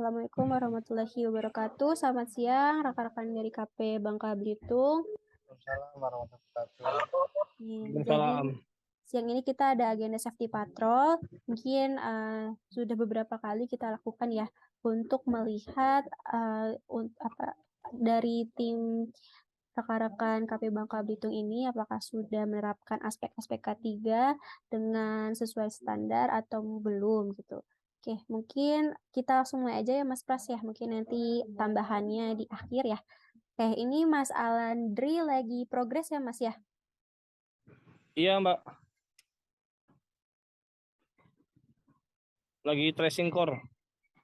Assalamualaikum warahmatullahi wabarakatuh. Selamat siang, rekan-rekan dari KP Bangka Belitung. Waalaikumsalam warahmatullahi wabarakatuh. Jadi siang ini kita ada agenda safety patrol. Mungkin sudah beberapa kali kita lakukan ya untuk melihat dari tim rekan-rekan KP Bangka Belitung ini apakah sudah menerapkan aspek-aspek K3 dengan sesuai standar atau belum gitu. Oke, mungkin kita langsung mulai aja ya Mas Pras ya. Mungkin nanti tambahannya di akhir ya. Oke, ini Mas Alandri lagi progres ya Mas ya? Iya Mbak. Lagi tracing core.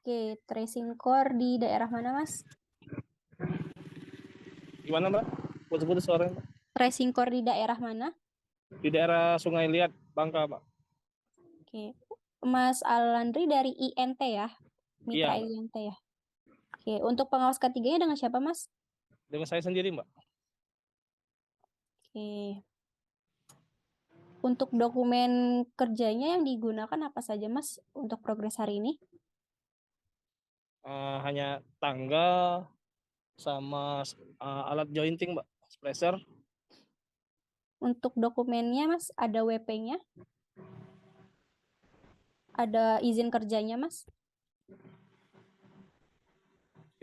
Oke, tracing core di daerah mana Mas? Gimana Mbak? Putus-putus suaranya Mbak. Tracing core di daerah mana? Di daerah Sungai Liat, Bangka Mbak. Oke, Mas Alandri dari INT ya? Mitra Iya, INT ya? Oke, untuk pengawas ketiganya dengan siapa Mas? dengan saya sendiri Mbak. Oke. Untuk dokumen kerjanya yang digunakan apa saja Mas untuk progres hari ini? Hanya tangga sama alat jointing Mbak, splacer. Untuk dokumennya Mas, ada WP-nya? Ada izin kerjanya Mas?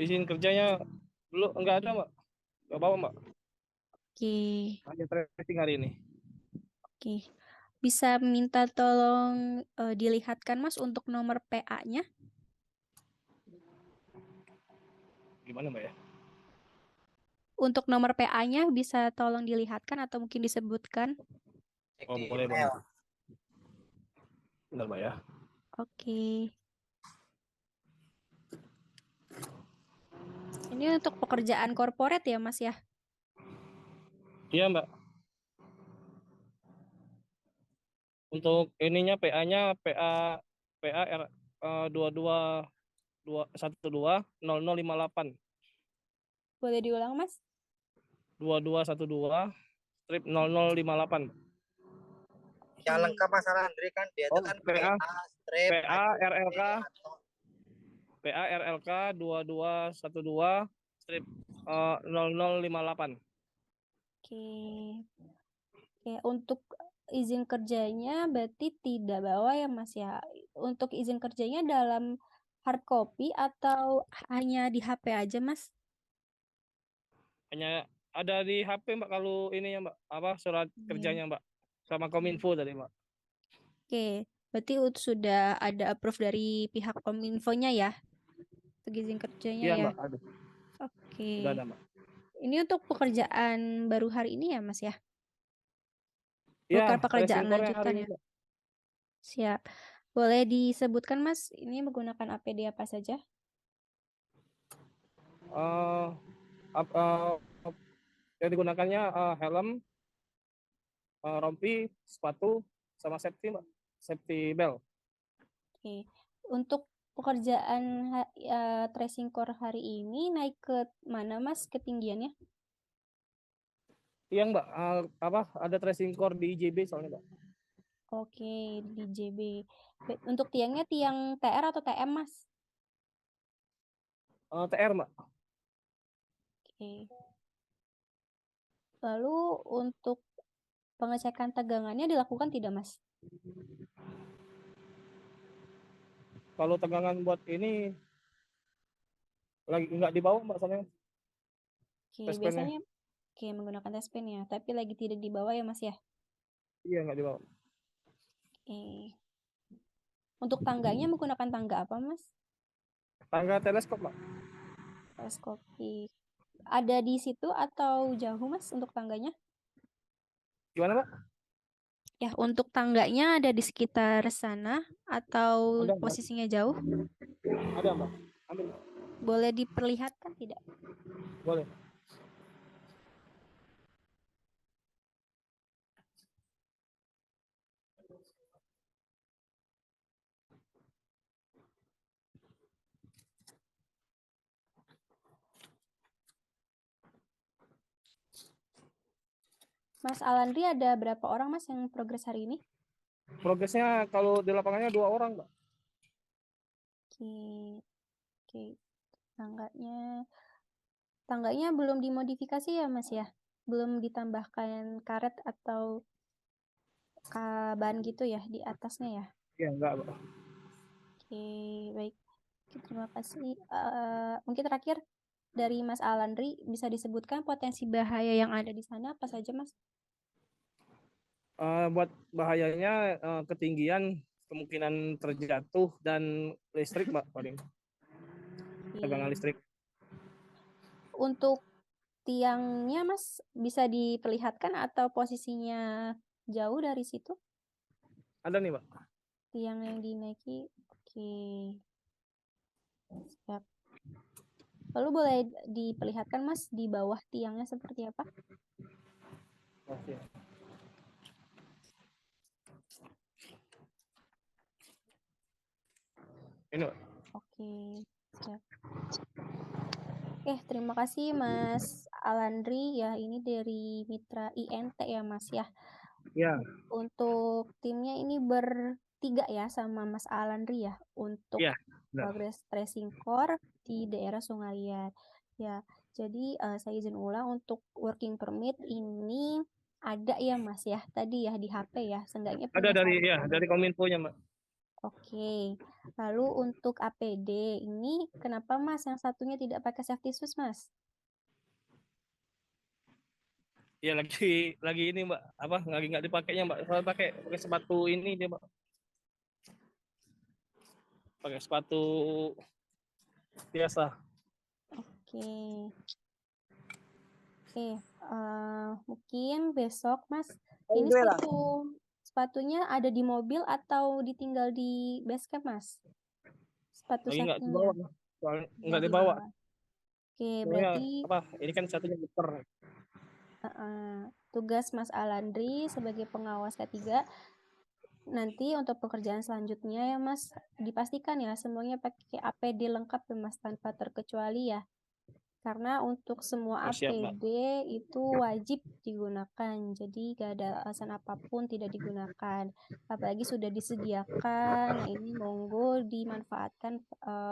Izin kerjanya belum, enggak ada Mbak. Enggak bawa Mbak. Oke. Hanya tracing hari ini. Oke. Bisa minta tolong dilihatkan Mas untuk nomor PA-nya? Gimana Mbak ya? Untuk nomor PA-nya bisa tolong dilihatkan atau mungkin disebutkan? Oh, boleh boleh. Bentar Mbak ya. Oke. Ini untuk pekerjaan korporat ya Mas ya? Iya Mbak. Untuk ininya PA-nya PA R 22120058. Boleh diulang Mas? 2212 strip 0058. Yang lengkap Mas Alandri kan dia itu kan PA strip RLK PA RLK 2212 strip 0058. Oke. Oke, untuk izin kerjanya berarti tidak bawa ya Mas ya. Untuk izin kerjanya dalam hard copy atau hanya di HP aja Mas? Hanya ada di HP Mbak kalau ini ya Mbak, apa surat kerjanya Mbak sama Kominfo tadi Mbak. Oke, berarti sudah ada approve dari pihak Kominfo-nya ya? Untuk izin kerjanya Iya ya? Mbak, ada. Oke. Sudah ada Mbak. Ini untuk pekerjaan baru hari ini ya Mas ya? Iya, Bukan pekerjaan tracing core hari lanjutan ini ya? Mbak. Siap. Boleh disebutkan Mas, ini menggunakan APD apa saja? Eh, ap- eh, yang digunakannya helm, rompi, sepatu, sama safety Mbak. Safety belt. Oke. Untuk pekerjaan tracing core hari ini naik ke mana Mas ketinggiannya? Yang Mbak, apa ada tracing core di IJB soalnya Mbak. Oke, di JB. Untuk tiangnya tiang TR atau TM Mas? TR Mbak. Oke. Lalu untuk pengecekan tegangannya dilakukan tidak Mas? Kalau tegangan buat ini lagi nggak dibawa Mbak soalnya. Oke, Test pen-nya. biasanya menggunakan test pen ya, tapi lagi tidak dibawa ya Mas ya? Iya nggak dibawa. Oke. Untuk tangganya menggunakan tangga apa Mas? Tangga teleskop Mbak. Teleskopik. Ada di situ atau jauh Mas untuk tangganya? Gimana Mbak? Ya, untuk tangganya ada di sekitar sana atau Ada Mbak. posisinya jauh? Ada Mbak. Ambil. Boleh diperlihatkan tidak? Boleh. Mas Alandri ada berapa orang Mas yang progres hari ini? Progresnya kalau di lapangannya 2 orang Mbak. Oke. Oke, tangganya belum dimodifikasi ya Mas ya? Belum ditambahkan karet atau ban gitu ya di atasnya ya? Ya enggak, Mbak. Oke, baik. Oke, terima kasih. Mungkin terakhir dari Mas Alandri bisa disebutkan potensi bahaya yang ada di sana apa saja Mas? Buat bahayanya ketinggian, kemungkinan terjatuh, dan listrik, Mbak, paling tegangan Oke. listrik. Untuk tiangnya Mas bisa diperlihatkan atau posisinya jauh dari situ? Ada nih, Mbak. Tiang yang dinaiki. Oke. Siap. Lalu boleh diperlihatkan Mas di bawah tiangnya seperti apa? Oke. Ini, Mbak. Oke, siap. Oke, terima kasih Mas Alandri ya. Ini dari Mitra INT ya Mas ya. Ya, Untuk timnya ini bertiga ya sama Mas Alandri ya untuk ya. Benar. progress tracing core di daerah Sungalian. Ya, jadi saya izin ulang untuk working permit ini ada ya Mas ya. Tadi ya di HP ya, seenggaknya Ada punya dari satu. dari Kominfo-nya, Mbak. Oke, lalu untuk APD ini kenapa Mas yang satunya tidak pakai safety shoes Mas? Ya lagi ini, Mbak. Apa lagi nggak dipakainya, Mbak? Soalnya pakai sepatu ini dia, Mbak. Pakai sepatu biasa. Oke. Oke, mungkin besok Mas, ini sepatunya ada di mobil atau ditinggal di base camp Mas? Sepatu Lagi nggak safety-nya dibawa, soalnya nggak nggak dibawa. dibawa. Oke, Soalnya berarti apa? Ini kan satunya muter. tugas Mas Alandri sebagai pengawas K3 nanti untuk pekerjaan selanjutnya ya Mas, dipastikan ya semuanya pakai APD lengkap ya Mas tanpa terkecuali ya. Karena untuk semua Siap, Mbak. APD itu wajib digunakan, jadi gak ada alasan apapun tidak digunakan. Apalagi sudah disediakan, nah ini monggo dimanfaatkan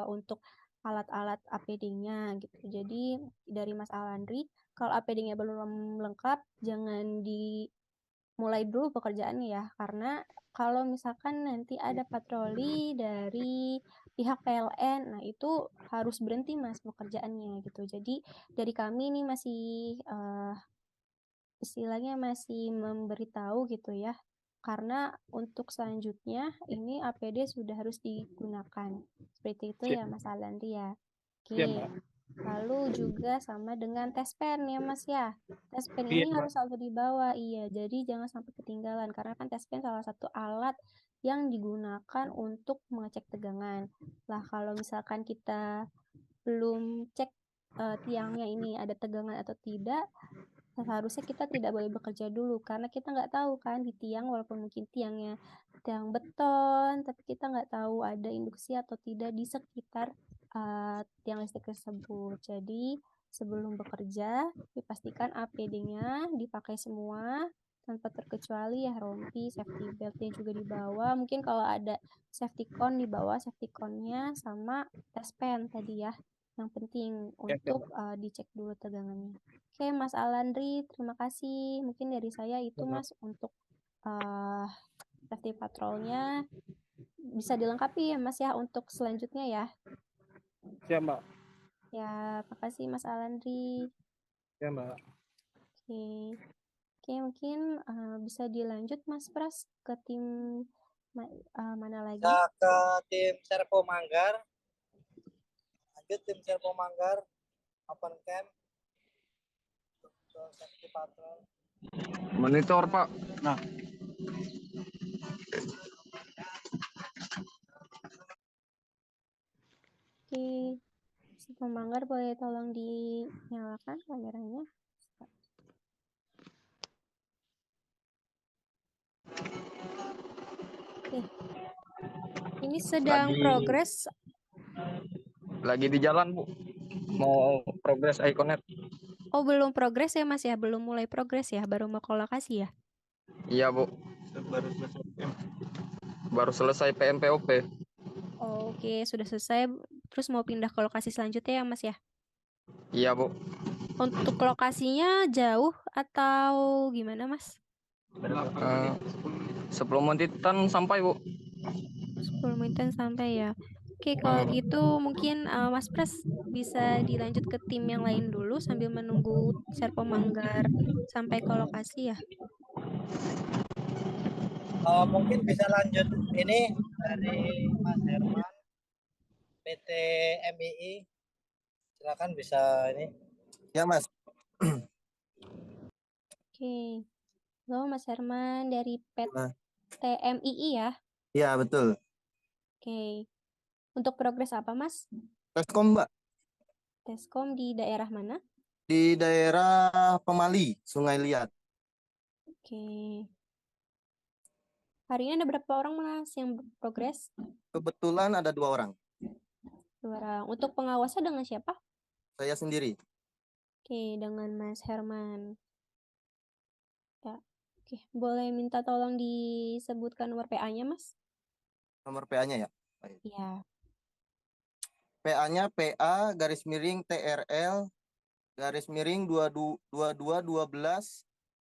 untuk alat-alat APD-nya gitu. Jadi dari Mas Alandri, kalau APD-nya belum lengkap, jangan dimulai dulu pekerjaannya ya, karena kalau misalkan nanti ada patroli dari pihak PLN, nah itu harus berhenti Mas pekerjaannya gitu. Jadi dari kami ini masih istilahnya masih memberitahu gitu ya. Karena untuk selanjutnya ini APD sudah harus digunakan. Seperti itu ya Mas Alandri ya. Siap, Oke. Mbak. Lalu juga sama dengan tes pen ya Mas ya. Tes pen Iya, ini Mbak. harus selalu dibawa. Iya, jadi jangan sampai ketinggalan karena kan tes pen salah satu alat yang digunakan untuk mengecek tegangan. Lah kalau misalkan kita belum cek tiangnya ini ada tegangan atau tidak, seharusnya kita tidak boleh bekerja dulu karena kita nggak tahu kan di tiang walaupun mungkin tiangnya tiang beton, tapi kita nggak tahu ada induksi atau tidak di sekitar tiang listrik tersebut. Jadi sebelum bekerja dipastikan APD-nya dipakai semua tanpa terkecuali ya rompi, safety belt-nya juga dibawa. Mungkin kalau ada safety cone dibawa safety cone-nya sama tes pen tadi ya. Yang penting untuk dicek dulu tegangannya. Oke, Mas Alandri, terima kasih. Mungkin dari saya itu Mas untuk safety patrolnya bisa dilengkapi ya Mas ya untuk selanjutnya ya. Siap, Mbak. Ya, makasih Mas Alandri. Siap, Mbak. Oke, oke mungkin bisa dilanjut Mas Pras ke tim mana lagi? Kita ke tim Serpo Manggar. Lanjut tim Serpo Manggar. Open camp. Safety patrol. Monitor, Pak. Nah. Oke, si Pemanggar boleh tolong dinyalakan kameranya. Oke, ini sedang progres. Lagi di jalan, Bu. Mau progres Iconet. Oh, belum progres ya Mas ya? Belum mulai progres ya? Baru mau ke lokasi ya? Iya, Bu. Baru selesai PMPOP. Oke, sudah selesai terus mau pindah ke lokasi selanjutnya ya Mas ya? Iya, Bu. Untuk lokasinya jauh atau gimana Mas? 10 menitan sampai, Bu. 10 menitan sampai ya. Oke, kalau gitu mungkin Mas Pras bisa dilanjut ke tim yang lain dulu sambil menunggu Serpo Manggar sampai ke lokasi ya. Mungkin bisa lanjut ini dari Mas Herman, PT MII. Silakan bisa ini. Ya, Mas. Oke. Halo Mas Herman dari Nah, PT MII ya. ya, betul. Oke. Untuk progres apa Mas? Teskom, Mbak. Teskom di daerah mana? Di daerah Pemali, Sungai Liat. Oke. Hari ini ada berapa orang Mas yang progres? Kebetulan ada 2 orang. 2 orang. Untuk pengawasnya dengan siapa? Saya sendiri. Oke, dengan Mas Herman. Ya. Oke, boleh minta tolong disebutkan nomor PA-nya, Mas? Nomor PA-nya ya. Iya. PA-nya PA garis miring TRL garis miring 2212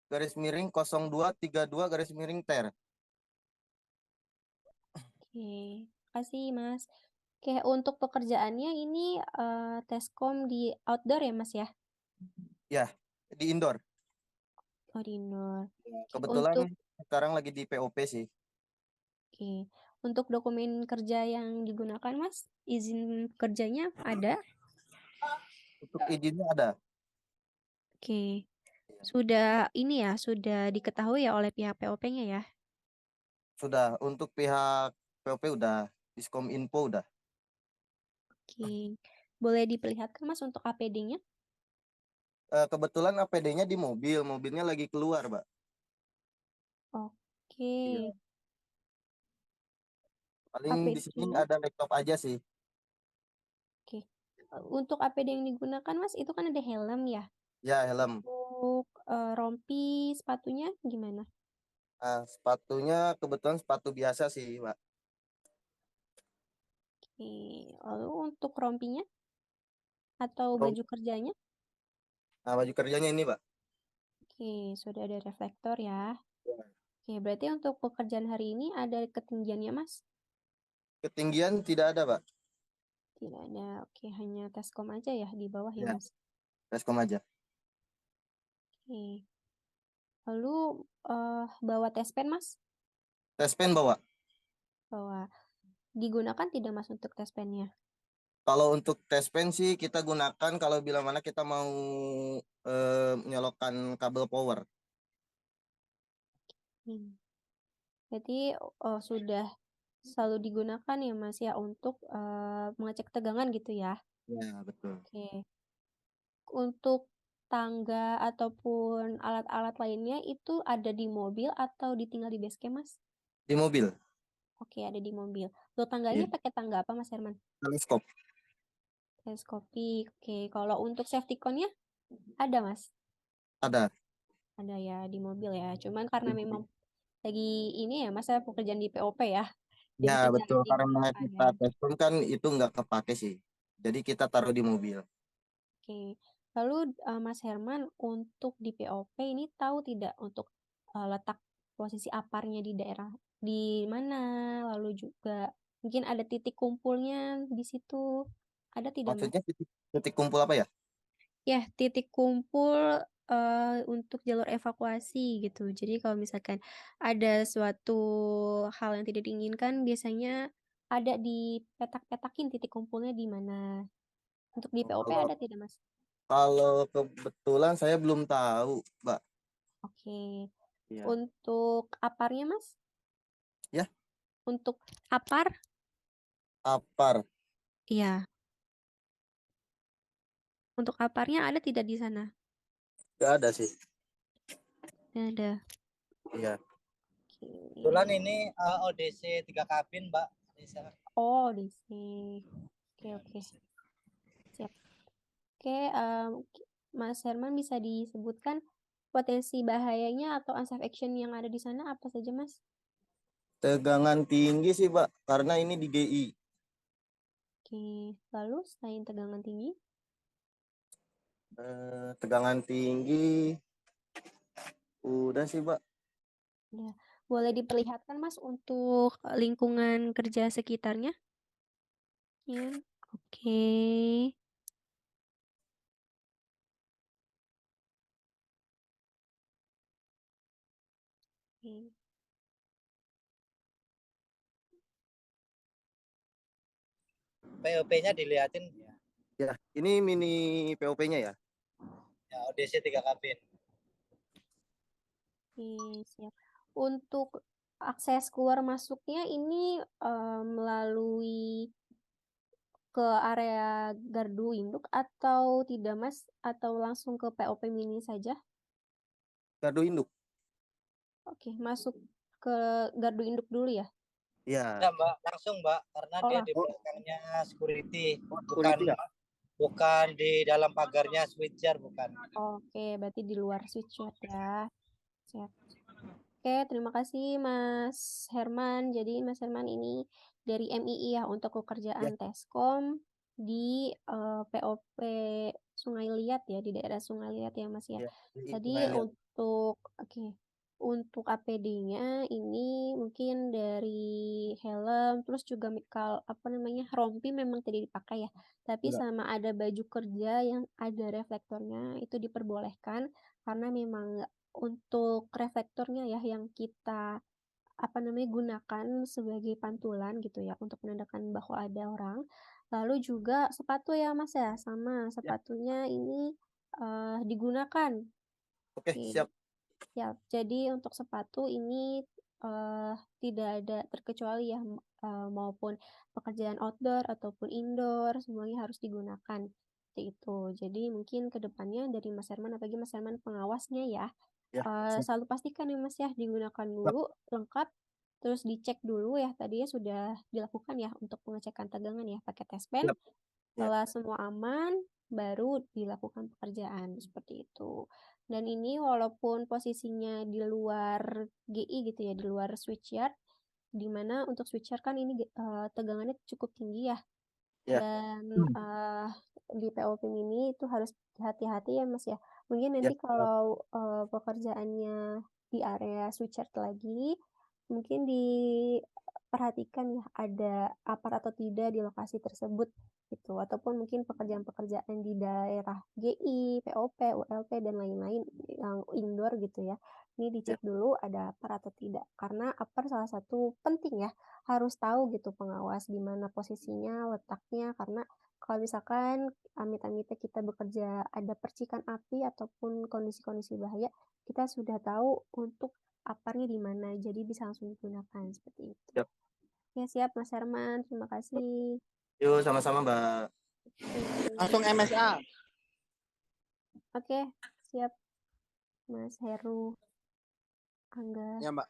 garis miring 0232 garis miring TER. Oke, kasih Mas. Oke, untuk pekerjaannya ini Teskom di outdoor ya, Mas ya? Ya, di indoor. Oh, di indoor. Kebetulan Untuk sekarang lagi di POP sih. Oke. Untuk dokumen kerja yang digunakan, Mas, izin kerjanya ada? Untuk izinnya ada. Oke. Sudah ini ya, sudah diketahui ya oleh pihak POP-nya ya? Sudah. Untuk pihak POP udah. Diskom info udah. Oke. Boleh diperlihatkan, Mas, untuk APD-nya? Kebetulan APD-nya di mobil. Mobilnya lagi keluar, Mbak. Oke. Iya. Paling di sini APD-nya? ada laptop aja sih. Oke. Untuk APD yang digunakan, Mas, itu kan ada helm ya? Ya, helm. Untuk rompi sepatunya gimana? Nah, sepatunya kebetulan sepatu biasa sih, Mbak. Oke. Lalu untuk rompinya atau Rom- baju kerjanya? Nah, baju kerjanya ini, Mbak. Oke, sudah ada reflektor ya. Oke, berarti untuk pekerjaan hari ini ada ketinggiannya, Mas? Ketinggian tidak ada, Mbak. Tidak ada. Oke, hanya Teskom aja ya di bawah ya, Ya, Mas? Teskom aja. Oke. Lalu bawa tes pen, Mas? Tes pen bawa. Bawa. Digunakan tidak, Mas, untuk tes pennya? Kalau untuk tes pen sih kita gunakan kalau bila mana kita mau menyolokkan kabel power. Hmm. Berarti sudah selalu digunakan ya, Mas, ya, untuk mengecek tegangan gitu ya? Ya, betul. Oke. Untuk tangga ataupun alat-alat lainnya itu ada di mobil atau ditinggal di base camp, Mas? Di mobil. Oke, ada di mobil. Untuk tangganya Iya. pakai tangga apa, Mas Herman? Teleskop. Teleskopik. Oke, kalau untuk safety cone-nya ada, Mas? Ada. Ada ya di mobil ya. Cuman karena memang lagi ini ya, masa pekerjaan di POP ya. Jadi Ya, tinggal betul. Karena dibuka kita ya. tes pen kan itu nggak kepake sih. Jadi kita taruh di mobil. Oke. Lalu Mas Herman untuk di POP ini tahu tidak untuk letak posisi aparnya di daerah di mana? Lalu juga mungkin ada titik kumpulnya di situ. Ada tidak, Mas? Maksudnya titik kumpul apa ya? Ya, titik kumpul untuk jalur evakuasi gitu. Jadi kalau misalkan ada suatu hal yang tidak diinginkan, biasanya ada dipetak-petakin titik kumpulnya di mana. Untuk di POP Kalau ada tidak, Mas? kalau kebetulan saya belum tahu, Mbak. Oke. Iya. Untuk aparnya, Mas? Ya, Untuk apar? apar. Iya. Untuk aparnya ada tidak di sana? Nggak ada sih. Tidak ada. Iya. Kebetulan Oke. ini ODC 3 kabin, Mbak. Bisa. Oh, di sini. Oke. Siap. Oke, Mas Herman bisa disebutkan potensi bahayanya atau unsafe action yang ada di sana apa saja, Mas? Tegangan tinggi sih, Pak, karena ini di GI. Oke, lalu selain tegangan tinggi, Tegangan tinggi udah sih, Mbak. ya, boleh diperlihatkan Mas untuk lingkungan kerja sekitarnya? Ya, oke. Oke. POP-nya dilihatin ya. Ya, ini mini POP-nya ya. Ya, ODC 3 kabin. Oke, siap. Untuk akses keluar masuknya ini melalui ke area gardu induk atau tidak Mas? Atau langsung ke POP mini saja? Gardu induk. Oke, masuk ke gardu induk dulu ya? Ya. Enggak, Mbak, langsung, Mbak, karena Oh, dia di Oh, belakangnya security, security ya. bukan di dalam pagarnya switcher, bukan. Oke, berarti di luar switchyard ya. Siap. Oke, terima kasih Mas Herman. Jadi Mas Herman ini dari MII ya untuk Ya, pekerjaan Teskom di POP Sungai Liat ya, di daerah Sungai Liat ya Mas ya. ya. Tadi Lihat. untuk APD-nya ini mungkin dari helm, terus juga rompi memang tidak dipakai ya. Tapi Enggak. sama ada baju kerja yang ada reflektornya itu diperbolehkan karena memang untuk reflektornya ya yang kita gunakan sebagai pantulan gitu ya untuk menandakan bahwa ada orang. Lalu juga sepatu ya Mas ya, sama Ya. sepatunya ini digunakan. Oke, Oke, siap. siap. Jadi untuk sepatu ini tidak ada terkecuali ya maupun pekerjaan outdoor ataupun indoor semuanya harus digunakan. Seperti itu. Jadi mungkin ke depannya dari Mas Herman apalagi Mas Herman pengawasnya ya Ya, siap. selalu pastikan ya Mas ya digunakan dulu lengkap terus dicek dulu ya tadi ya sudah dilakukan ya untuk pengecekan tegangan ya pakai tes pen Siap. Ya. setelah semua aman baru dilakukan pekerjaan seperti itu dan ini walaupun posisinya di luar GI gitu ya di luar switchyard di mana untuk switchyard kan ini tegangannya cukup tinggi ya Ya. dan di POP ini itu harus hati-hati ya Mas ya. Mungkin Ya. nanti kalau pekerjaannya di area switchyard lagi, mungkin diperhatikan ya ada apar atau tidak di lokasi tersebut gitu. Ataupun mungkin pekerjaan-pekerjaan di daerah GI, POP, ULP dan lain-lain yang indoor gitu ya. Ini Ya. dicek dulu ada apar atau tidak. Karena apar salah satu penting ya harus tahu gitu pengawas di mana posisinya, letaknya karena kalau misalkan amit-amitnya kita bekerja ada percikan api ataupun kondisi-kondisi bahaya, kita sudah tahu untuk aparnya di mana, jadi bisa langsung digunakan seperti itu. Siap. Ya siap Mas Herman, terima kasih. Yuk, sama-sama, Mbak. Langsung MSA. Oke, siap Mas Heru, Angga. Ya, Mbak.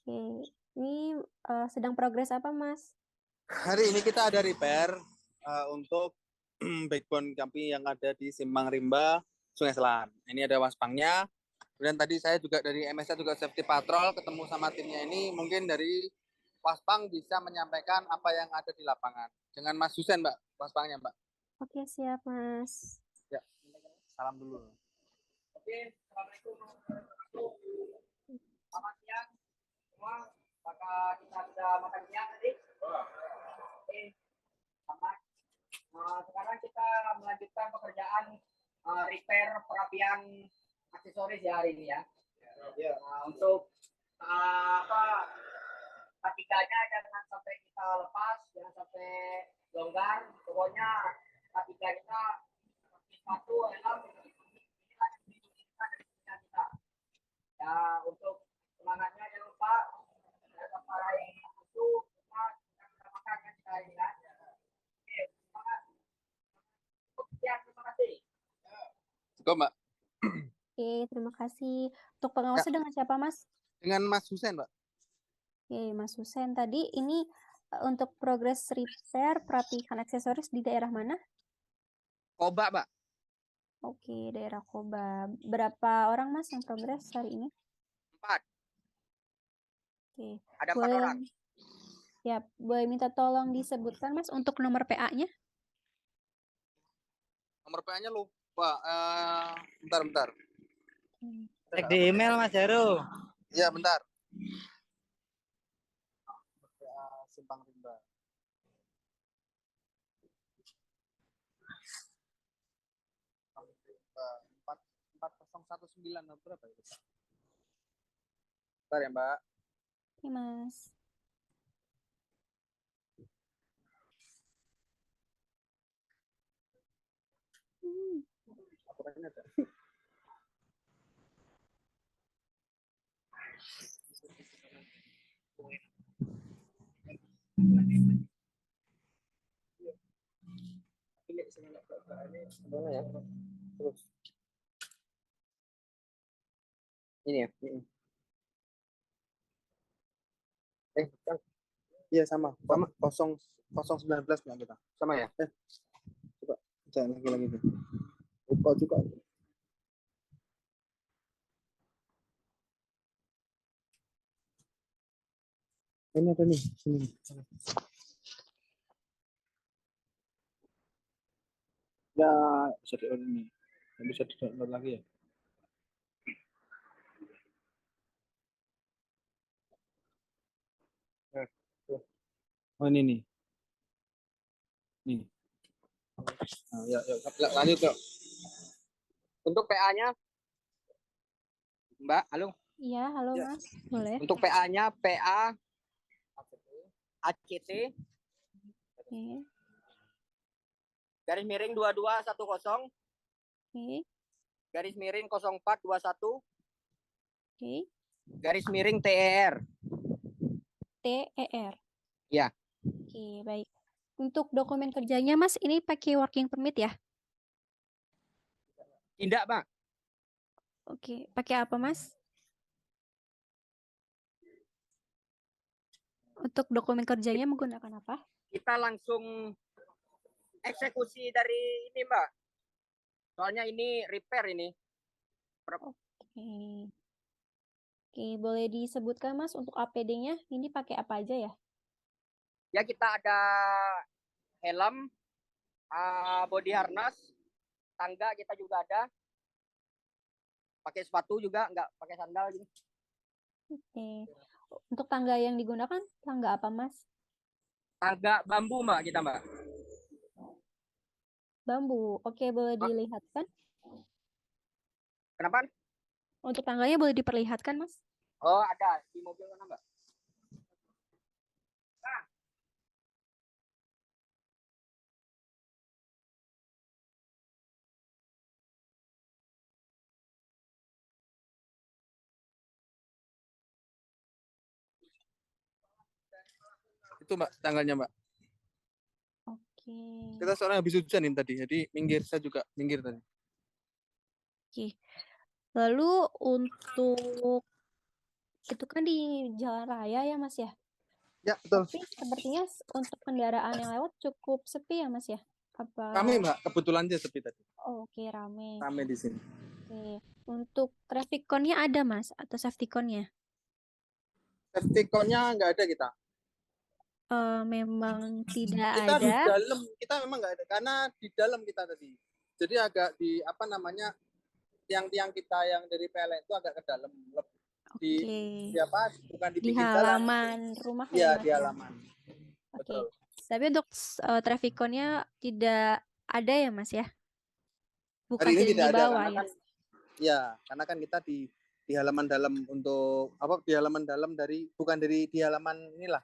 Oke, ini sedang progres apa Mas? Hari ini kita ada repair untuk backbone kami yang ada di Simpang Rimba, Sungai Selan. Ini ada waspangnya. Kemudian tadi saya juga dari MSA juga safety patrol ketemu sama timnya ini. Mungkin dari waspang bisa menyampaikan apa yang ada di lapangan. Dengan Mas Husen, Mbak, waspangnya, Mbak. Oke, siap Mas. Ya, salam dulu. Oke, Assalamualaikum warahmatullahi wabarakatuh. Selamat siang semua. Apakah kita sudah makan siang tadi? Oke, selamat. Sekarang kita melanjutkan pekerjaan repair perapian aksesoris ya hari ini ya. Untuk patikanya jangan sampai kita lepas, jangan sampai longgar. Pokoknya patika kita sepatu helm ini kan kita dari kita. Ya untuk semangatnya jangan lupa jangan sampai itu kita makan kan kita ini kan. Oke, semangat. Ya, terima kasih. Cukup, Mbak. Oke, terima kasih. Untuk pengawasnya dengan siapa Mas? Dengan Mas Husen, Mbak. Oke, Mas Husen tadi ini untuk progres repair perapihan aksesoris di daerah mana? Koba, Mbak. Oke, daerah Koba. Berapa orang Mas yang progres hari ini? 4. Oke, Ada 4 boleh orang. Siap. Boleh minta tolong disebutkan Mas untuk nomor PA-nya? Nomor PA-nya lupa. Bentar. Cek di email Mas Heru. Iya, bentar. PA Simpang Rimba. Empat 4019 berapa itu? Bentar ya, Mbak. Oke, Mas. Aturannya ada. Mana ya? Terus. Ini ya. Kan. Iya sama. Sama 019 punya kita. Sama ya? Coba cek lagi. Lupa juga. Ini ada nih, sini. Ya, bisa di-on ini. Bisa di-download lagi ya. Nah, tuh. Oh ini nih. Nih. Nah, ya, lanjut yuk. Untuk PA-nya, Mbak, halo. Iya, halo Ya. Mas. Boleh. Untuk PA-nya PA ACT Oke. garis miring 2210 Oke. garis miring 0421 Oke. garis miring TER. TER. Ya. Oke, baik. Untuk dokumen kerjanya Mas, ini pakai working permit ya? Tidak, Pak. Oke, pakai apa Mas? Untuk dokumen kerjanya menggunakan apa? Kita langsung eksekusi dari ini, Mbak. Soalnya ini repair ini. Oke. Oke, boleh disebutkan Mas untuk APD-nya ini pakai apa aja ya? Ya kita ada helm, body harness, tangga kita juga ada. Pakai sepatu juga, nggak pakai sandal gitu. Oke. Untuk tangga yang digunakan, tangga apa Mas? Tangga bambu, Mbak, kita, Mbak. Bambu. Oke, boleh dilihatkan? Kenapa? Untuk tangganya boleh diperlihatkan Mas? Oh, ada di mobil mana, Mbak? Itu, Mbak, tanggalnya, Mbak. Oke. Kita soalnya habis hujan ini tadi, jadi minggir. Saya juga minggir tadi. Oke. Lalu untuk itu kan di jalan raya ya Mas ya? Ya, betul. Tapi sepertinya untuk kendaraan yang lewat cukup sepi ya Mas ya? Apa? Rame, Mbak. Kebetulan aja sepi tadi. Oh, oke, rame. Rame di sini. Oke. Untuk traffic cone-nya ada Mas atau safety cone-nya? Safety cone-nya nggak ada kita. Memang tidak Kita di ada. dalam, kita memang nggak ada. Karena di dalam kita tadi. Jadi agak di, apa namanya, tiang-tiang kita yang dari PLN itu agak ke dalam. Di, Oke. di apa, bukan di Di pinggir jalan. halaman rumah ya Iya, Mas di ya? halaman. Oke. Betul. Tapi untuk traffic cone-nya tidak ada ya Mas ya? Bukan Hari ini tidak tidak di ada bawah karena ya? kan ya, karena kan kita di halaman dalam untuk apa, di halaman dalam dari, bukan dari di halaman inilah.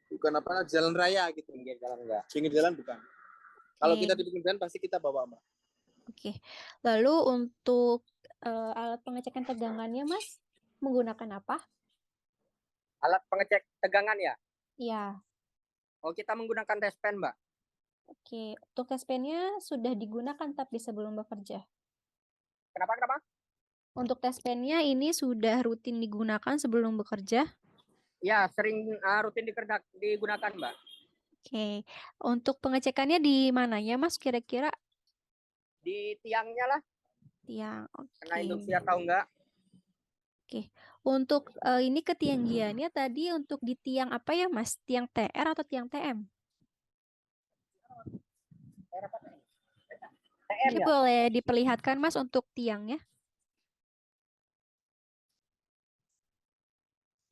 Bukan apa, jalan raya gitu. Pinggir jalan enggak. Pinggir jalan bukan. Kalau Oke. kita di pinggir jalan pasti kita bawa, Mbak. Oke. Lalu untuk alat pengecekan tegangannya Mas menggunakan apa? Alat pengecek tegangan ya? Iya. Oh, kita menggunakan test pen, Mbak. Oke, untuk test pen-nya sudah digunakan tapi sebelum bekerja. Kenapa? Untuk test pen-nya ini sudah rutin digunakan sebelum bekerja. Ya, sering rutin digunakan, Mbak. Oke, untuk pengecekannya di mananya Mas kira-kira? Di tiangnya lah, Tiang, kena oke. induksi atau enggak. Oke. Untuk ini ketinggiannya tadi untuk di tiang apa ya, Mas? Tiang TR atau tiang TM? TM Ini ya. boleh diperlihatkan, Mas, untuk tiangnya?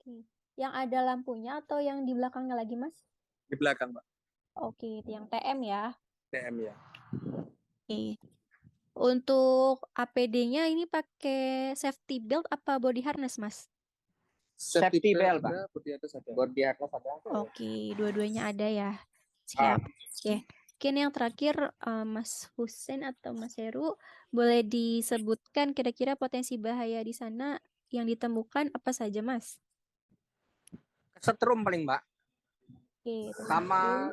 Oke. Yang ada lampunya atau yang di belakangnya lagi, Mas? Di belakang, Mbak. Oke, tiang TM ya. TM ya. Oke. Untuk APD-nya ini pakai safety belt apa body harness, Mas? Safety belt, Pak. ada, body harness ada. Body harness ada. Oke, dua-duanya ada ya. Siap. Oke. Mungkin yang terakhir Mas Husen atau Mas Heru boleh disebutkan kira-kira potensi bahaya di sana yang ditemukan apa saja, Mas? Setrum paling, Mbak. Oke, Sama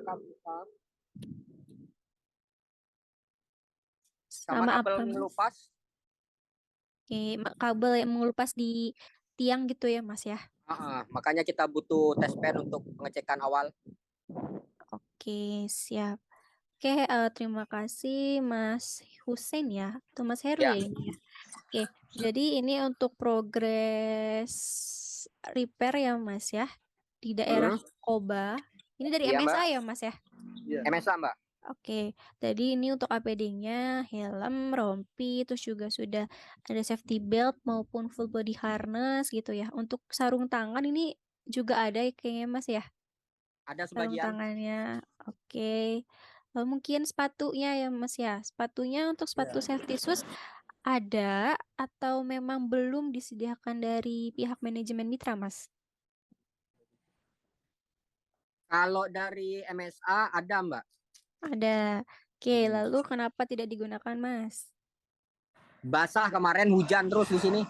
sama kabel apa, Mas? ngelupas. Oke, kabel yang mengelupas di tiang gitu ya, Mas ya. Makanya kita butuh tes pen untuk pengecekan awal. Oke, siap. Oke, terima kasih Mas Husen ya, atau Mas Heru Ya. ya ini ya. Oke, jadi ini untuk progres repair ya Mas ya, di daerah Koba. Ini dari Iya, MSA Mbak. ya Mas ya? MSA, Mbak. Oke, jadi ini untuk APD-nya helm, rompi, terus juga sudah ada safety belt maupun full body harness gitu ya. Untuk sarung tangan ini juga ada ya kayaknya Mas ya? Ada Sarung sebagian. tangannya, oke. Lalu mungkin sepatunya ya Mas ya. Sepatunya untuk sepatu safety shoes ada atau memang belum disediakan dari pihak manajemen mitra Mas? Kalau dari MSA ada, Mbak. Ada. Oke, lalu kenapa tidak digunakan Mas? Basah kemarin, hujan terus di sini.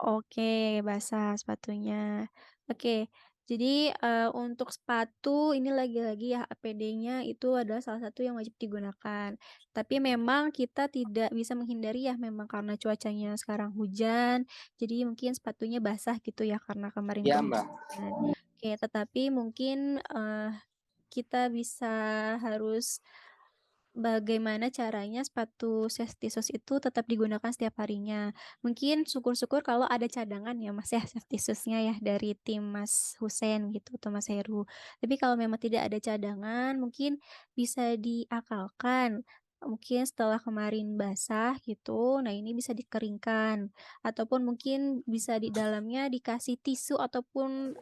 Oke, basah sepatunya. Oke, jadi untuk sepatu ini lagi-lagi ya APD-nya itu adalah salah satu yang wajib digunakan. Tapi memang kita tidak bisa menghindari ya memang karena cuacanya sekarang hujan, jadi mungkin sepatunya basah gitu ya karena kemarin Iya, Mbak. kehujanan. Oke, tetapi mungkin kita bisa harus bagaimana caranya sepatu safety shoes itu tetap digunakan setiap harinya. Mungkin syukur-syukur kalau ada cadangan ya Mas ya, safety shoes-nya ya dari tim Mas Husen gitu atau Mas Heru. Tapi kalau memang tidak ada cadangan mungkin bisa diakalkan. Mungkin setelah kemarin basah gitu, nah ini bisa dikeringkan. Ataupun mungkin bisa di dalamnya dikasih tisu ataupun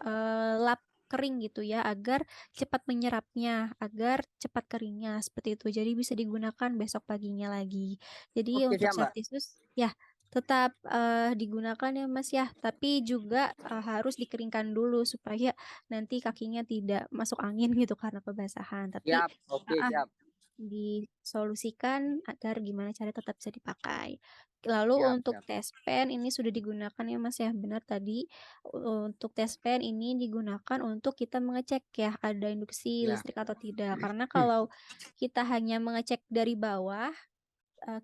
lap kering gitu ya agar cepat menyerapnya, agar cepat keringnya, seperti itu. Jadi bisa digunakan besok paginya lagi. Jadi Oke, untuk siap, Mbak. safety shoes ya tetap digunakan ya Mas ya, tapi juga harus dikeringkan dulu supaya nanti kakinya tidak masuk angin gitu karena kebasahan. Tapi Siap. Oke, siap. disolusikan agar gimana cara tetap bisa dipakai. Lalu Siap, untuk siap. tes pen ini sudah digunakan ya Mas ya, benar tadi untuk tes pen ini digunakan untuk kita mengecek ya ada induksi Ya. listrik atau tidak. Karena kalau kita hanya mengecek dari bawah,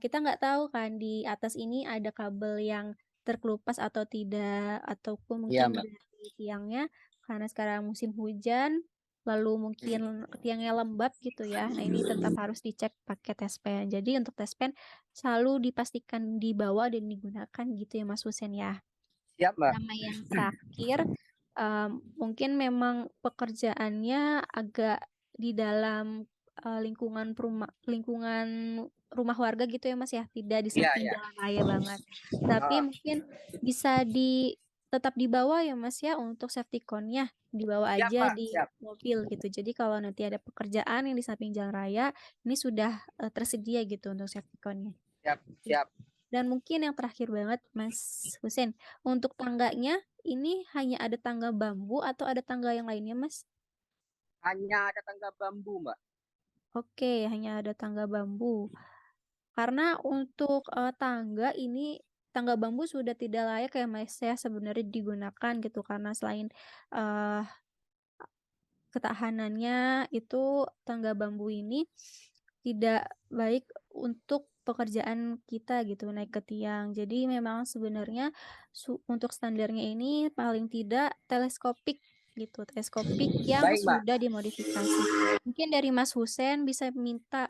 kita nggak tahu kan di atas ini ada kabel yang terkelupas atau tidak, ataupun Iya, mungkin Mbak. dari tiangnya karena sekarang musim hujan, lalu mungkin tiangnya lembab gitu ya. Nah, ini tetap harus dicek pakai tes pen. Jadi untuk tes pen selalu dipastikan dibawa dan digunakan gitu ya Mas Husen ya. Siap, Mbak. Sama yang terakhir, mungkin memang pekerjaannya agak di dalam lingkungan rumah warga gitu ya Mas ya, tidak di Iya, samping iya. jalan raya banget. Tapi mungkin bisa tetap dibawa ya Mas ya untuk safety cone-nya, dibawa Siap, aja Mbak. di Siap. mobil gitu. Jadi kalau nanti ada pekerjaan yang di samping jalan raya, ini sudah tersedia gitu untuk safety cone-nya. Siap, siap. Dan mungkin yang terakhir banget Mas Husen, untuk tangganya ini hanya ada tangga bambu atau ada tangga yang lainnya Mas? Hanya ada tangga bambu, Mbak. Oke, hanya ada tangga bambu. Karena untuk tangga ini tangga bambu sudah tidak layak ya Mas ya sebenarnya digunakan gitu karena selain eh, ketahanannya itu tangga bambu ini tidak baik untuk pekerjaan kita gitu naik ke tiang. Jadi memang sebenarnya untuk standarnya ini paling tidak teleskopik gitu, teleskopik yang Baik, Mbak. sudah dimodifikasi. Mungkin dari Mas Husen bisa minta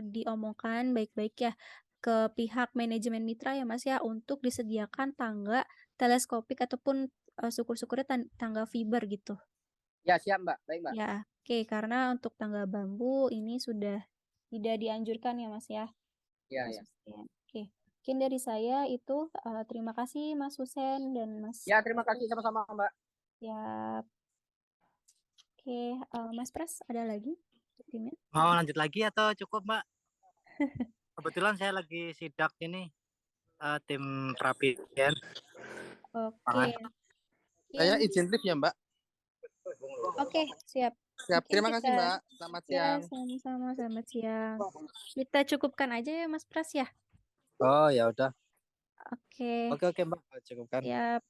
diomongkan baik-baik ya ke pihak manajemen mitra ya Mas ya untuk disediakan tangga teleskopik ataupun syukur-syukurnya tangga fiber gitu. Ya, siap, Mbak. Baik, Mbak. Ya, oke. Karena untuk tangga bambu ini sudah tidak dianjurkan ya, Mas ya. Ya, Mas ya. Husen. Oke, mungkin dari saya itu terima kasih Mas Husen dan Mas. Ya, terima kasih sama-sama, Mbak. Ya, oke. Mas Pras ada lagi timnya? Mau lanjut lagi atau cukup, Mbak? Kebetulan saya lagi sidak ini tim perapian. Oke. Saya Mungkin- izin lift ya, Mbak. Oke, siap. Siap. Mungkin Terima kasih, kita- Mbak. Selamat Ya, siang. sama-sama. Selamat siang. Kita cukupkan aja ya, Mas Pras ya. Oh, ya udah. Oke. Oke, Mbak. Cukupkan. Siap.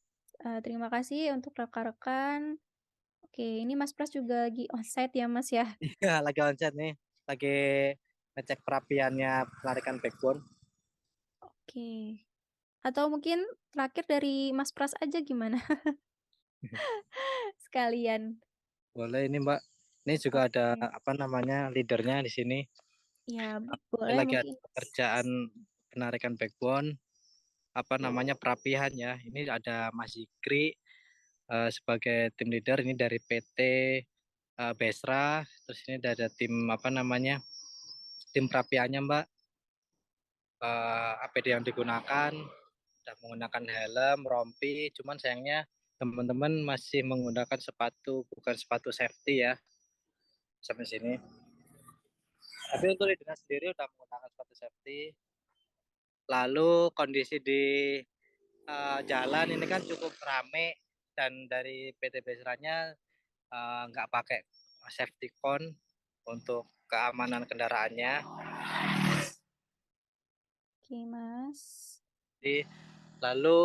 Terima kasih untuk rekan-rekan. Oke, ini Mas Pras juga lagi onsite ya, Mas ya. Iya, lagi onset nih. Lagi ngecek perapiannya penarikan backbone. Oke. Atau mungkin terakhir dari Mas Pras aja gimana? Sekalian. Boleh ini, Mbak. Ini juga ada leadernya di sini. Ya, Ini boleh lagi ada mungkin. pekerjaan penarikan backbone perapihan ya. Ini ada Mas Zikri sebagai tim leader ini dari PT Besra. Terus ini ada tim tim perapiannya, Mbak. APD yang digunakan sudah menggunakan helm, rompi, cuman sayangnya teman-teman masih menggunakan bukan sepatu safety ya sampai sini. Tapi untuk leadernya sendiri udah menggunakan sepatu safety. Lalu kondisi di jalan ini kan cukup rame dan dari PT Besranya nggak pakai safety cone untuk keamanan kendaraannya. Oke, Mas. Lalu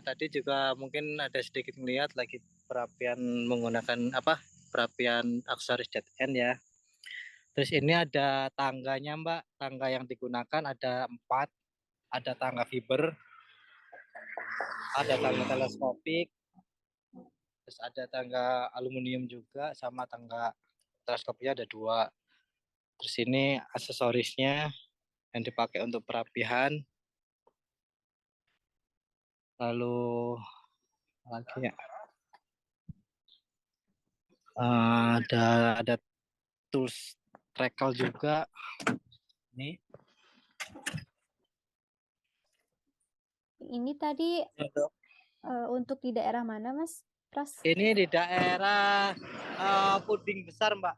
tadi juga mungkin ada sedikit melihat lagi perapian menggunakan perapian aksesoris dead end ya. Terus ini ada tangganya, Mbak. Tangga yang digunakan ada 4. Ada tangga fiber, ada tangga teleskopik, terus ada tangga aluminium juga, sama tangga teleskopiknya ada 2. Terus ini aksesorisnya yang dipakai untuk perapian. Lalu lagi ya. Ada tools trekel juga. Ini Ini tadi untuk di daerah mana, Mas Pras? ini di daerah Puding Besar, Mbak.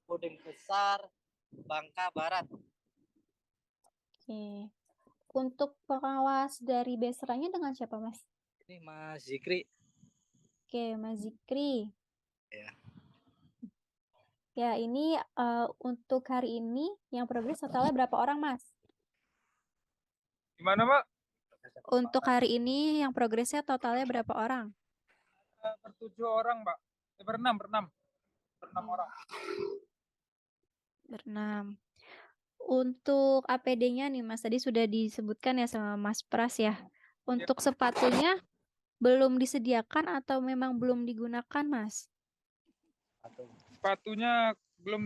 Puding Besar, Bangka Barat. Oke. Untuk pengawas dari Besranya dengan siapa, Mas? Ini Mas Zikri. Oke, Mas Zikri. Ya. Ya, ini untuk hari ini yang progres totalnya berapa orang, Mas? Gimana, Mbak? Untuk hari ini yang progresnya totalnya berapa orang? Per 7 orang, Mbak. Berenam orang. Berenam. Untuk APD-nya nih, Mas, tadi sudah disebutkan ya sama Mas Pras ya. Untuk sepatunya belum disediakan atau memang belum digunakan, Mas? Sepatunya belum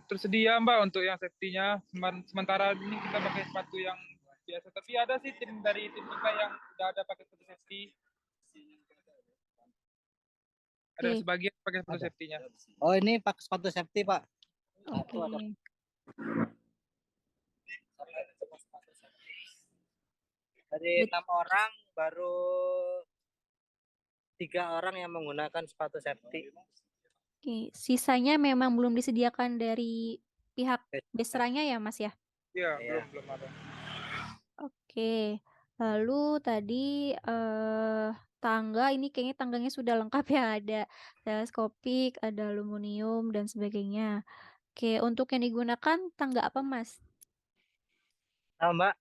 tersedia, Mbak, untuk yang safety-nya. Sementara ini kita pakai sepatu yang biasa. Tapi ada sih tim dari tim kita yang udah ada pakai sepatu safety. Ada Oke. sebagian pakai sepatu safety-nya. Oh, ini pakai sepatu safety, Pak. Oke. Dari 6 orang baru 3 orang yang menggunakan sepatu safety. Oke, sisanya memang belum disediakan dari pihak Besranya ya, Mas ya? Iya, belum ada. Oke. Lalu tadi tangga ini kayaknya tangganya sudah lengkap ya, ada teleskopik, ada aluminium dan sebagainya. Oke, untuk yang digunakan tangga apa, Mas? Nah, Mbak,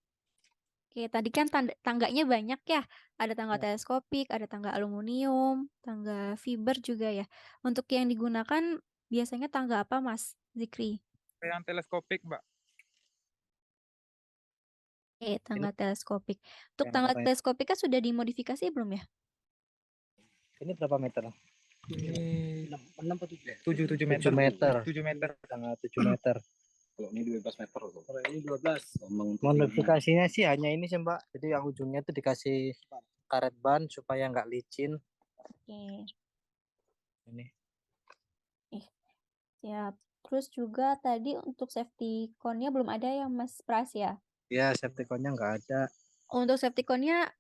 Oke, tadi kan tangganya banyak ya. Ada tangga teleskopik, ada tangga aluminium, tangga fiber juga ya. Untuk yang digunakan biasanya tangga apa, Mas Zikri? Yang teleskopik, Mbak. Oke, tangga teleskopik. Untuk Yang tangga apa ini? teleskopik kan sudah dimodifikasi belum ya? ini berapa meter? Ini 7 7 meter. 7 meter. 7 meter. Tanggal 7 meter. Kalau ini 12 meter loh. Kalau ini 12. Modifikasinya sih hanya ini sih, Mbak. Jadi yang ujungnya itu dikasih karet ban supaya nggak licin. Oke. Ini. Siap. Terus juga tadi untuk safety cone-nya belum ada ya Mas Pras ya? Ya, safety cone-nya nggak ada. Untuk safety cone-nya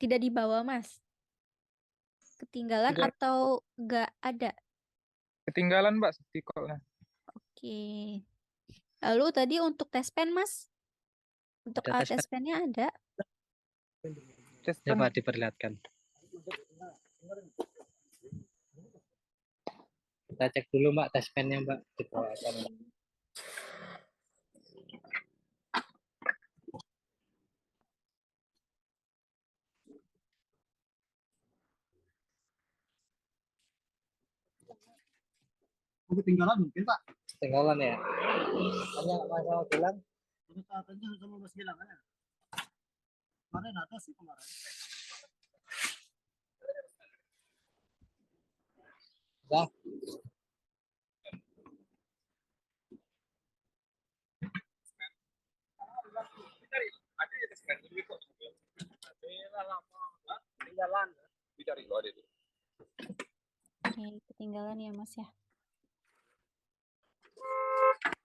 tidak dibawa Mas? Ketinggalan Tidak. atau nggak ada? Ketinggalan Mbak safety cone-nya. Oke. Lalu tadi untuk tes pen Mas? Untuk Ada alat tes tes pen-nya ada? Tes Coba pen. diperlihatkan. Kita cek dulu Mbak tes pen-nya Mbak. Diperlihatkan. Ketinggalan mungkin Pak. Ketinggalan ya. Hanya Mas mau bilang. Tadi sama Mas bilang kan. Kemarin ada sih kemarin. Udah. Oke, ketinggalan ya Mas ya.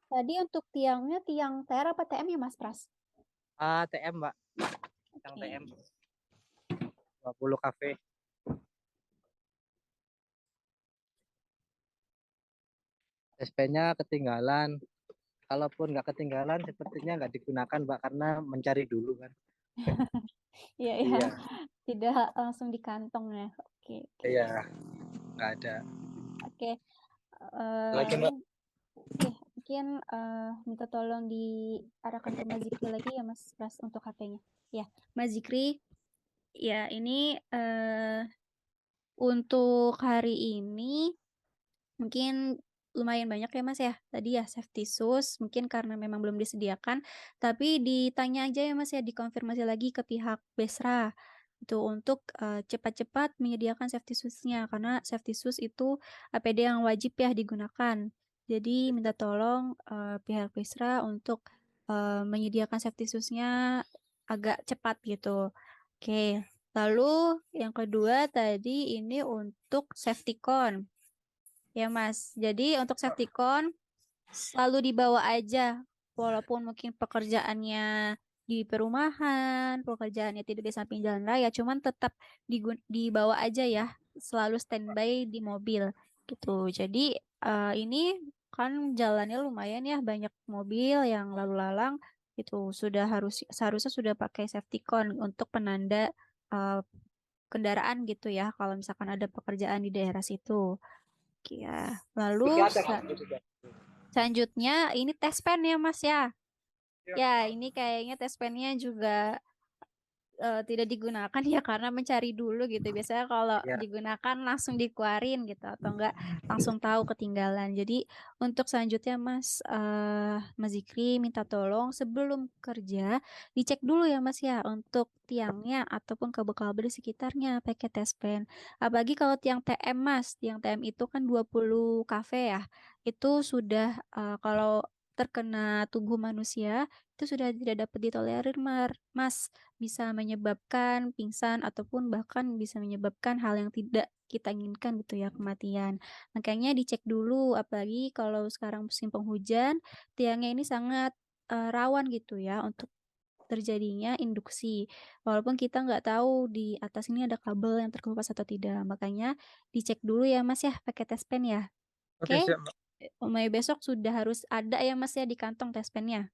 Tadi untuk tiangnya tiang TR apa TM ya Mas Pras? TM Mbak. Yang Oke. TM. 20 kafe. SP-nya ketinggalan. Kalaupun nggak ketinggalan, sepertinya nggak digunakan, Mbak, karena mencari dulu kan. Iya, Iya. Tidak langsung di kantong ya. Oke. Iya, nggak ada. Oke. Lagi, Mbak. Oke, mungkin minta tolong diarahkan ke Mas Zikri lagi ya Mas Pras untuk HP-nya. Ya, Mas Zikri. Ya, ini untuk hari ini mungkin lumayan banyak ya Mas ya. Tadi ya safety shoes mungkin karena memang belum disediakan, tapi ditanya aja ya Mas ya, dikonfirmasi lagi ke pihak Besra itu untuk cepat-cepat menyediakan safety shoes-nya karena safety shoes itu APD yang wajib ya digunakan. Jadi minta tolong pihak Besra untuk menyediakan safety shoes-nya agak cepat gitu. Oke. Lalu yang kedua tadi ini untuk safety cone. Ya Mas, jadi untuk safety cone selalu dibawa aja, walaupun mungkin pekerjaannya di perumahan, pekerjaannya tidak di samping jalan raya, cuman tetap dibawa aja ya, selalu standby di mobil gitu. Jadi ini kan jalannya lumayan ya, banyak mobil yang lalu lalang itu seharusnya sudah pakai safety cone untuk penanda kendaraan gitu ya, kalau misalkan ada pekerjaan di daerah situ. Ya, lalu selanjutnya ini tes pen ya Mas ya. Ya, ini kayaknya tes pennya juga tidak digunakan ya karena mencari dulu gitu. Biasanya kalau Ya. digunakan langsung dikeluarin gitu atau enggak langsung tahu ketinggalan. Jadi untuk selanjutnya Mas Zikri minta tolong sebelum kerja dicek dulu ya Mas ya untuk tiangnya ataupun kabel-kabel di sekitarnya pakai tes pen. Apalagi kalau tiang TM Mas, tiang TM itu kan 20 kV ya. Itu sudah kalau terkena tubuh manusia itu sudah tidak dapat ditolerir Mas, bisa menyebabkan pingsan ataupun bahkan bisa menyebabkan hal yang tidak kita inginkan gitu ya, kematian. Makanya dicek dulu apalagi kalau sekarang musim penghujan, tiangnya ini sangat rawan gitu ya untuk terjadinya induksi. Walaupun kita nggak tahu di atas ini ada kabel yang terkelupas atau tidak. Makanya dicek dulu ya Mas ya pakai tes pen ya. Oke, Oke? siap Mbak. Mulai besok sudah harus ada ya Mas ya di kantong tes pennya.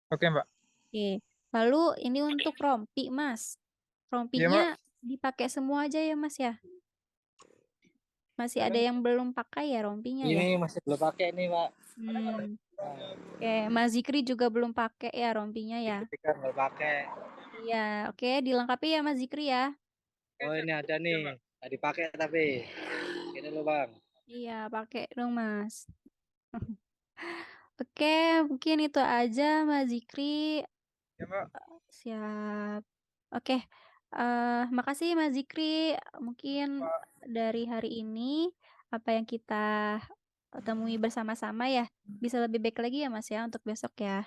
Oke Mbak. Oke. Lalu ini untuk rompi, Mas. Iya Mbak. Rompinya dipakai semua aja ya, Mas ya? Masih ada yang belum pakai ya rompinya ya? Ini masih belum pakai nih, Pak. Oke, Mas Zikri juga belum pakai ya rompinya ya? Ketika nggak pakai. Iya, oke, dilengkapi ya Mas Zikri ya? Oh, ini ada nih. Nggak dipakai tapi. Ini loh, Bang. Iya, pakai dong, Mas. Oke, mungkin itu aja Mas Zikri. Ya Mbak. Siap. Oke, makasih Mas Zikri. Mungkin dari hari ini apa yang kita temui bersama-sama ya bisa lebih baik lagi ya Mas ya untuk besok ya.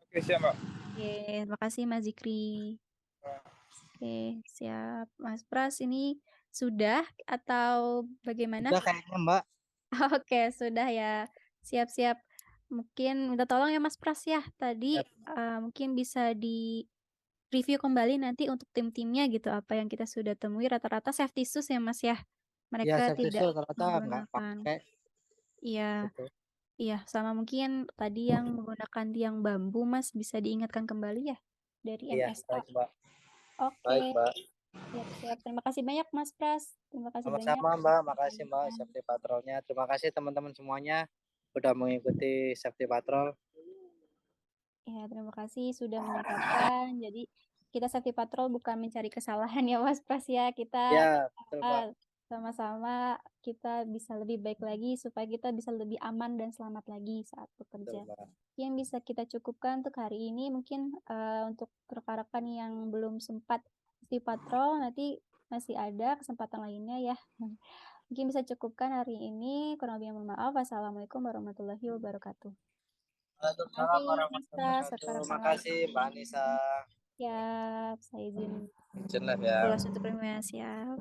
Oke, siap Mbak. Oke, makasih Mas Zikri. Oke. Oke, siap. Mas Pras ini sudah atau bagaimana? Udah kayaknya Mbak. Oke, sudah ya. Siap-siap. Mungkin minta tolong ya Mas Pras ya. Tadi Siap. mungkin bisa di-review kembali nanti untuk tim-timnya gitu, apa yang kita sudah temui rata-rata safety shoes ya Mas ya. Ya Mereka safety tidak shoes rata-rata nggak menggunakan. pakai Iya, gitu. iya. Sama mungkin tadi yang menggunakan tiang bambu Mas bisa diingatkan kembali ya dari Iya, MSK. baik Mbak. Oke, Baik Mbak. siap-siap. Terima kasih banyak Mas Pras. Terima kasih banyak. Sama-sama Mbak, makasih Mbak safety patrolnya. Terima kasih teman-teman semuanya udah mengikuti safety patrol. Ya, terima kasih sudah menyempatkan. Jadi kita safety patrol bukan mencari kesalahan ya Mas Pras ya. Kita Ya, betul Mbak. sama-sama kita bisa lebih baik lagi supaya kita bisa lebih aman dan selamat lagi saat bekerja. Betul Mbak. Yang bisa kita cukupkan untuk hari ini mungkin untuk rekan-rekan yang belum sempat safety patrol nanti masih ada kesempatan lainnya ya. Mungkin bisa cukupkan hari ini. Kurang lebih mohon maaf. Wassalamualaikum warahmatullahi wabarakatuh. Terima kasih Mas Pras, Terima kasih Mbak Anissa. Siap, saya izin Izin live ya. pulas untuk Primea, siap.